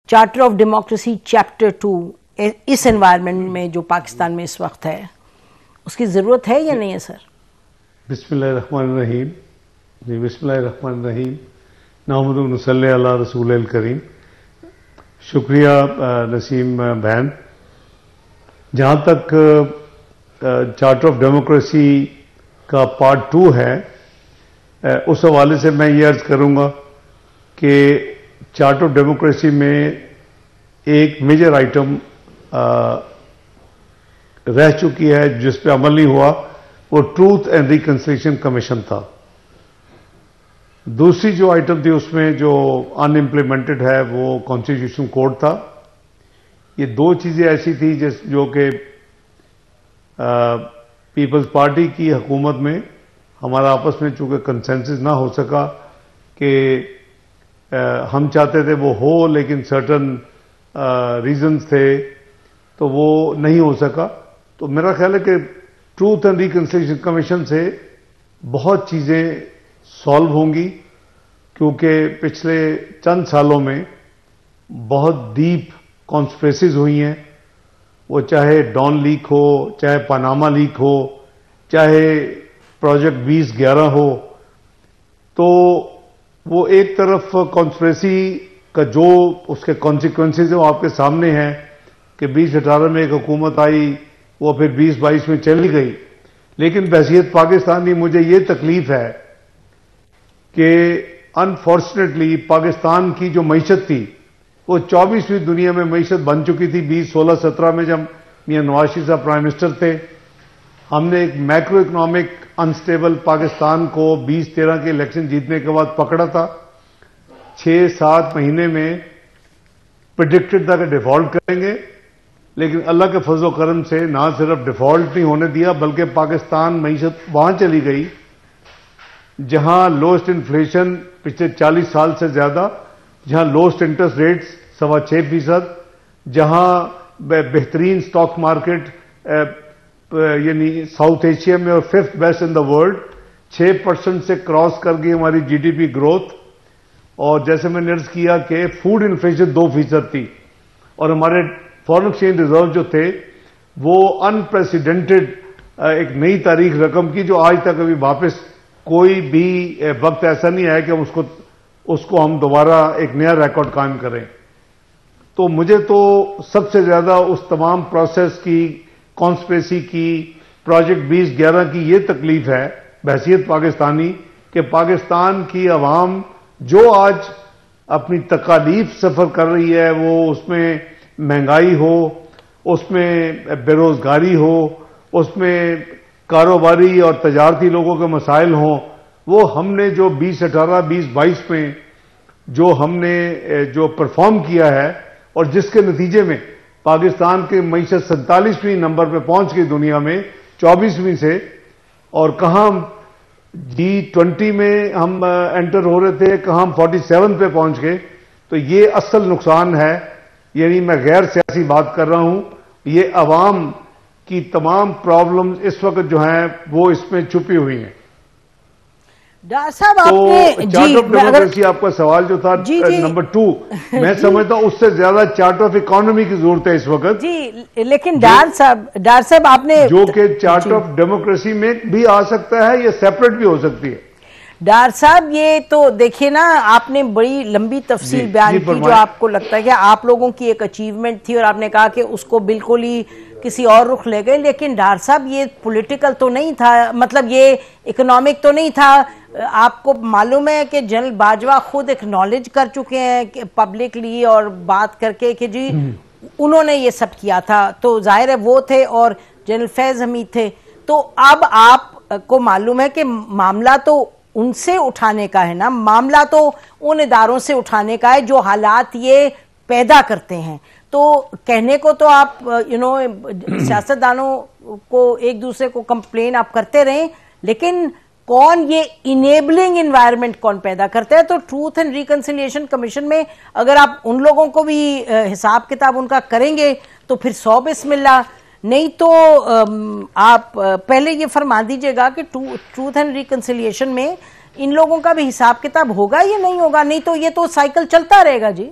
Charter of democracy chapter 2 इस environment में जो पाकिस्तान में इस वक्त है, उसकी ज़रूरत है या नहीं है सर? बिस्मिल्लाहिर्रहमानिर्रहीम। बिस्मिल्लाहिर्रहमानिर्रहीम। नहमदुहु व नसल्ली अला रसूलिल करीम। शुक्रिया नसीम बहन। जहाँ तक चार्टर ऑफ डेमोक्रेसी का पार्ट 2 है, उस हवाले से मैं ये अर्ज करूँगा कि चार्टर ऑफ डेमोक्रेसी में एक मेजर आइटम रह चुकी है जिस पे अमल नहीं हुआ, वो ट्रूथ एंड रिकंसिलिएशन कमीशन था। दूसरी जो आइटम थी उसमें जो अनइम्प्लीमेंटेड है वो कॉन्स्टिट्यूशन कोड था। ये दो चीज़ें ऐसी थी जो कि पीपल्स पार्टी की हुकूमत में हमारा आपस में चूंकि कंसेंसस ना हो सका कि हम चाहते थे वो हो, लेकिन सर्टन रीजंस थे तो वो नहीं हो सका। तो मेरा ख्याल है कि ट्रूथ एंड रिकंसिलिएशन कमीशन से बहुत चीज़ें सॉल्व होंगी, क्योंकि पिछले चंद सालों में बहुत डीप कॉन्स्पिरेसीज हुई हैं। वो चाहे डॉन लीक हो, चाहे पनामा लीक हो, चाहे प्रोजेक्ट 2011 हो, तो वो एक तरफ कॉन्स्पिरेसी का जो उसके कॉन्सिक्वेंसेज वो आपके सामने हैं कि 2018 में एक हुकूमत आई, वो फिर 2022 में चली गई। लेकिन बहसीयत पाकिस्तानी मुझे ये तकलीफ है कि अनफॉर्चुनेटली पाकिस्तान की जो मईशत थी वो 24वीं दुनिया में मईशत बन चुकी थी 2016-17 में, जब मियां नवाज शरीफ साहब प्राइम मिनिस्टर थे। हमने एक मैक्रो इकोनॉमिक अनस्टेबल पाकिस्तान को 2013 के इलेक्शन जीतने के बाद पकड़ा था। 6-7 महीने में प्रिडिक्टेड था कि डिफॉल्ट करेंगे, लेकिन अल्लाह के फजल करम से ना सिर्फ डिफॉल्ट नहीं होने दिया, बल्कि पाकिस्तान मईशत वहां चली गई जहां लोएस्ट इन्फ्लेशन पिछले 40 साल से ज्यादा, जहां लोएस्ट इंटरेस्ट रेट्स 6.25%, जहां बेहतरीन स्टॉक मार्केट यानी साउथ एशिया में और 5th best in the world, 6% से क्रॉस कर गई हमारी जीडीपी ग्रोथ। और जैसे मैंने अर्ज किया कि फूड इन्फ्लेशन 2% थी और हमारे फॉरेन एक्सचेंज रिजर्व जो थे वो अनप्रेसिडेंटेड एक नई तारीख रकम की, जो आज तक अभी वापस कोई भी वक्त ऐसा नहीं आया कि उसको हम दोबारा एक नया रिकॉर्ड कायम करें। तो मुझे तो सबसे ज्यादा उस तमाम प्रोसेस की, कॉन्स्पिरेसी की, प्रोजेक्ट 2011 की ये तकलीफ है बहसीयत पाकिस्तानी कि पाकिस्तान की अवाम जो आज अपनी तकालीफ सफर कर रही है, वो उसमें महंगाई हो, उसमें बेरोजगारी हो, उसमें कारोबारी और तजारती लोगों के मसाइल हों, वो हमने जो 2018, 2022 में जो हमने जो परफॉर्म किया है और जिसके नतीजे में पाकिस्तान की मईशत 47वीं नंबर पे पहुंच गई दुनिया में 24वीं से, और कहां G20 में हम एंटर हो रहे थे, कहां हम 47 पे पहुंच गए। तो ये असल नुकसान है, यानी मैं गैर सियासी बात कर रहा हूं। ये अवाम की तमाम प्रॉब्लम्स इस वक्त जो हैं वो इसमें छुपी हुई हैं। डॉक्टर साहब तो आपने चार्टर ऑफ डेमोक्रेसी आपका सवाल जो था नंबर 2, मैं समझता हूं उससे ज्यादा चार्टर ऑफ इकोनॉमी की जरूरत है इस वक्त जी। लेकिन डॉक्टर साहब आपने जो कि चार्टर ऑफ डेमोक्रेसी में भी आ सकता है या सेपरेट भी हो सकती है। डॉक्टर साहब ये तो देखिए ना, आपने बड़ी लंबी तफसील बयान की जो आपको लगता है कि आप लोगों की एक अचीवमेंट थी और आपने कहा कि उसको बिल्कुल ही किसी और रुख ले गए। लेकिन डॉक्टर साहब ये पॉलिटिकल तो नहीं था, मतलब ये इकोनॉमिक तो नहीं था। आपको मालूम है कि जनरल बाजवा खुद एक्नॉलेज कर चुके हैं पब्लिकली और बात करके कि जी उन्होंने ये सब किया था, तो जाहिर है वो थे और जनरल फैज हमीद थे। तो अब आपको मालूम है कि मामला तो उनसे उठाने का है ना, मामला तो उन इदारों से उठाने का है जो हालात ये पैदा करते हैं। तो कहने को तो आप सियासतदानों को एक दूसरे को कंप्लेन आप करते रहें, लेकिन कौन ये इनेबलिंग एनवायरनमेंट कौन पैदा करता है? तो ट्रूथ एंड रिकंसिलिएशन कमीशन में अगर आप उन लोगों को भी हिसाब किताब उनका करेंगे तो फिर 100 बिस्मिल्लाह, नहीं तो आप पहले ये फरमा दीजिएगा कि ट्रूथ एंड रिकंसिलिएशन में इन लोगों का भी हिसाब किताब होगा या नहीं होगा, नहीं तो ये तो साइकिल चलता रहेगा जी।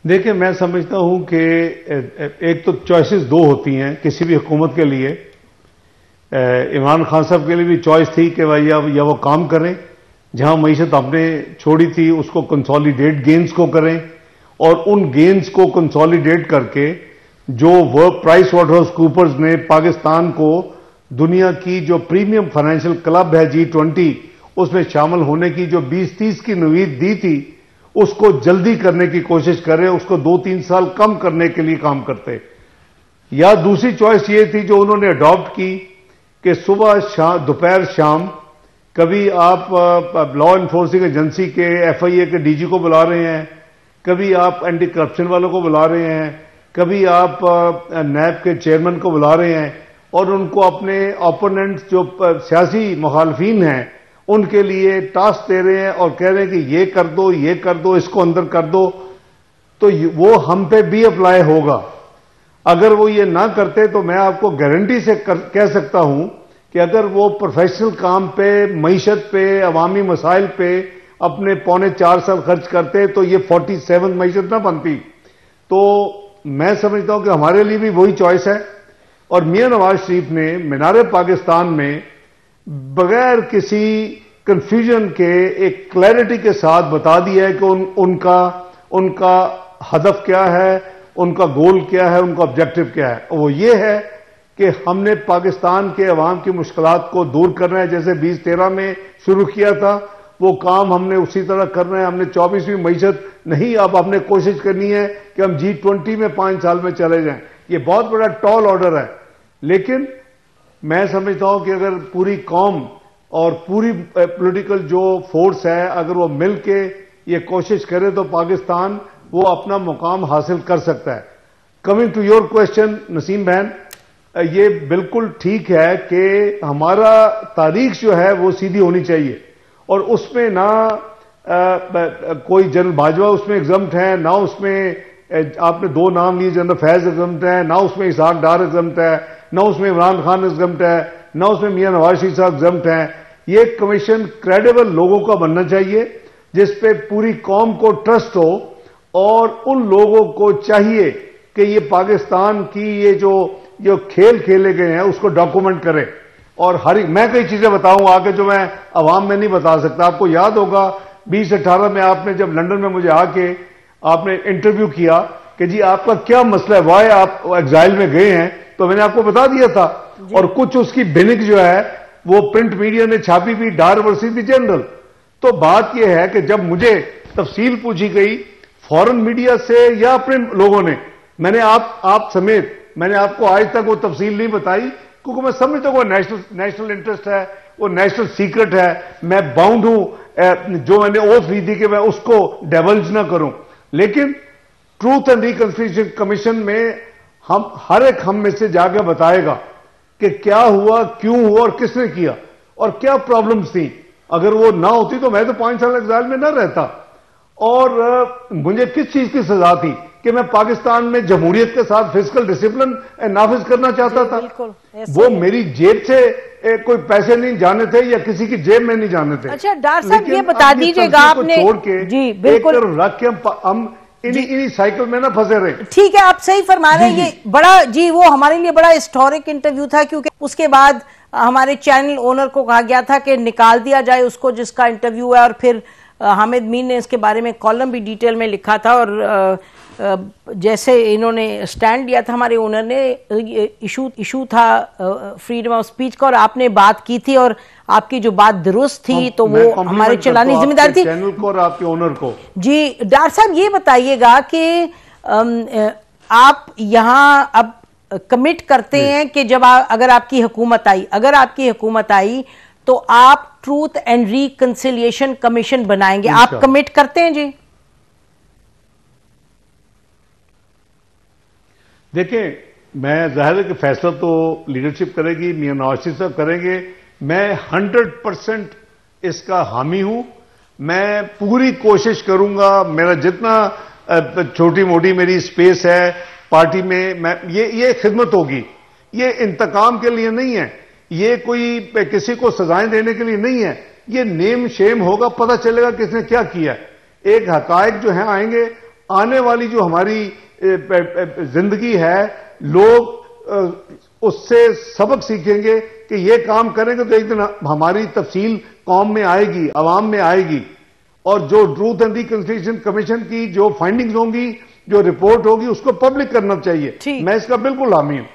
देखिए, मैं समझता हूं कि एक तो चॉइसेस दो होती हैं किसी भी हुकूमत के लिए। इमरान खान साहब के लिए भी चॉइस थी कि भाई या वो काम करें, जहां मईशत आपने छोड़ी थी उसको कंसोलिडेट, गेन्स को करें, और उन गेन्स को कंसोलिडेट करके जो वर्क प्राइस वाटरहाउस कूपर्स ने पाकिस्तान को दुनिया की जो प्रीमियम फाइनेंशियल क्लब है G20 उसमें शामिल होने की जो 20-30 की उम्मीद दी थी, उसको जल्दी करने की कोशिश करें, उसको 2-3 साल कम करने के लिए काम करते। या दूसरी चॉइस ये थी जो उन्होंने अडॉप्ट की कि सुबह शाम, दोपहर शाम, कभी आप लॉ इन्फोर्सिंग एजेंसी के FIA के DG को बुला रहे हैं, कभी आप एंटी करप्शन वालों को बुला रहे हैं, कभी आप NAB के चेयरमैन को बुला रहे हैं, और उनको अपने ओपोनेंट्स जो सियासी मुखालफीन हैं उनके लिए टास्क दे रहे हैं और कह रहे हैं कि ये कर दो, इसको अंदर कर दो। तो वो हम पे भी अप्लाई होगा। अगर वो ये ना करते तो मैं आपको गारंटी से कह सकता हूं कि अगर वो प्रोफेशनल काम पे, मईशत पे, अवामी मसाइल पे अपने 3.25 साल खर्च करते तो ये 47 मईशत ना बनती। तो मैं समझता हूं कि हमारे लिए भी वही चॉइस है। और मियां नवाज शरीफ ने मीनार पाकिस्तान में बगैर किसी कंफ्यूजन के एक क्लैरिटी के साथ बता दिया है कि उनका हदफ क्या है, उनका गोल क्या है, उनका ऑब्जेक्टिव क्या है। वो ये है कि हमने पाकिस्तान के अवाम की मुश्किलात को दूर करना है, जैसे 2013 में शुरू किया था, वो काम हमने उसी तरह करना है। हमने 24वीं मईशत नहीं, अब हमने कोशिश करनी है कि हम G20 में 5 साल में चले जाएं। ये बहुत बड़ा टॉल ऑर्डर है, लेकिन मैं समझता हूं कि अगर पूरी कौम और पूरी पॉलिटिकल जो फोर्स है, अगर वो मिलके ये कोशिश करे तो पाकिस्तान वो अपना मुकाम हासिल कर सकता है। Coming to your question Naseem बहन, ये बिल्कुल ठीक है कि हमारा तारीख जो है वो सीधी होनी चाहिए, और उसमें ना कोई जनरल बाजवा उसमें एग्जम्प्ट है, ना उसमें आपने 2 नाम लिए, जनरल फैज एग्जम्प्ट है, ना उसमें इसहाक डार एग्जम्प्ट है, ना उसमें इमरान खान एग्जम्प्ट है, ना उसमें मियां नवाज शरीफ साहब एग्जम्प्ट है। ये कमीशन क्रेडिबल लोगों का बनना चाहिए जिस पे पूरी कौम को ट्रस्ट हो, और उन लोगों को चाहिए कि ये पाकिस्तान की ये जो खेल खेले गए हैं उसको डॉक्यूमेंट करें। और मैं कई चीजें बताऊं आगे जो मैं अवाम में नहीं बता सकता। आपको याद होगा 2018 में आपने जब लंदन में मुझे आके आपने इंटरव्यू किया कि जी आपका क्या मसला है, वाई आप एग्जाइल में गए हैं, तो मैंने आपको बता दिया था। और कुछ उसकी भिनक जो है वो प्रिंट मीडिया ने छापी भी, डार वर्सेस द जनरल। तो बात यह है कि जब मुझे तफसील पूछी गई फॉरेन मीडिया से या अपने लोगों ने, मैंने आप समेत मैंने आपको आज तक वो तफसील नहीं बताई, क्योंकि मैं समझता हूं वो नेशनल इंटरेस्ट है, वो नेशनल सीक्रेट है। मैं बाउंड हूं, जो मैंने ओथ ली थी कि मैं उसको डेवल्ज ना करूं। लेकिन ट्रूथ एंड रिकंसिलिएशन कमीशन में हम हर एक हम में से जाकर बताएगा कि क्या हुआ, क्यों हुआ और किसने किया और क्या प्रॉब्लम्स थी। अगर वो ना होती तो मैं तो 5 साल एग्जाइल में ना रहता। और मुझे किस चीज की सजा थी कि मैं पाकिस्तान में जमहूरियत के साथ फिजिकल डिसिप्लिन नाफिज करना चाहता था। वो मेरी जेब से कोई पैसे नहीं जाने थे या किसी की जेब में नहीं जाने थे। अच्छा डार साहब ये बता दीजिएगा आपने, छोड़ के जी बिल्कुल रख के हम इन्हीं साइकिल में ना फंसे रहे। ठीक है, आप सही फरमा रहे हैं। ये बड़ा जी वो हमारे लिए बड़ा हिस्टोरिक इंटरव्यू था, क्योंकि उसके बाद हमारे चैनल ओनर को कहा गया था कि निकाल दिया जाए उसको जिसका इंटरव्यू है, और फिर हामिद मीर ने इसके बारे में कॉलम भी डिटेल में लिखा था। और जैसे इन्होंने स्टैंड लिया था हमारे ओनर ने, इशू था फ्रीडम ऑफ स्पीच का, और आपने बात की थी और आपकी जो बात दुरुस्त थी तो वो हमारे चलाने की जिम्मेदारी थी चैनल को और आपके ओनर को। जी डार साहब ये बताइएगा कि आप यहाँ अब कमिट करते हैं कि जब अगर आपकी हुकूमत आई तो आप ट्रूथ एंड रिकंसिलिएशन कमीशन बनाएंगे, आप कमिट करते हैं? जी देखिए, मैं जाहिर है कि फैसला तो लीडरशिप करेगी, मियां नवाज शरीफ साहब करेंगे। मैं 100% इसका हामी हूं। मैं पूरी कोशिश करूंगा, मेरा जितना छोटी मोटी मेरी स्पेस है पार्टी में, मैं ये खिदमत होगी। ये इंतकाम के लिए नहीं है, ये कोई किसी को सजाएं देने के लिए नहीं है। ये नेम शेम होगा, पता चलेगा किसने क्या किया। एक हकायक जो है आएंगे आने वाली जो हमारी जिंदगी है, लोग उससे सबक सीखेंगे कि ये काम करेंगे तो एक दिन हमारी तफसील कौम में आएगी, अवाम में आएगी, और जो ट्रूथ एंड रिकंसिलिएशन कमीशन की जो फाइंडिंग्स होंगी, जो रिपोर्ट होगी, उसको पब्लिक करना चाहिए। मैं इसका बिल्कुल हामी हूं।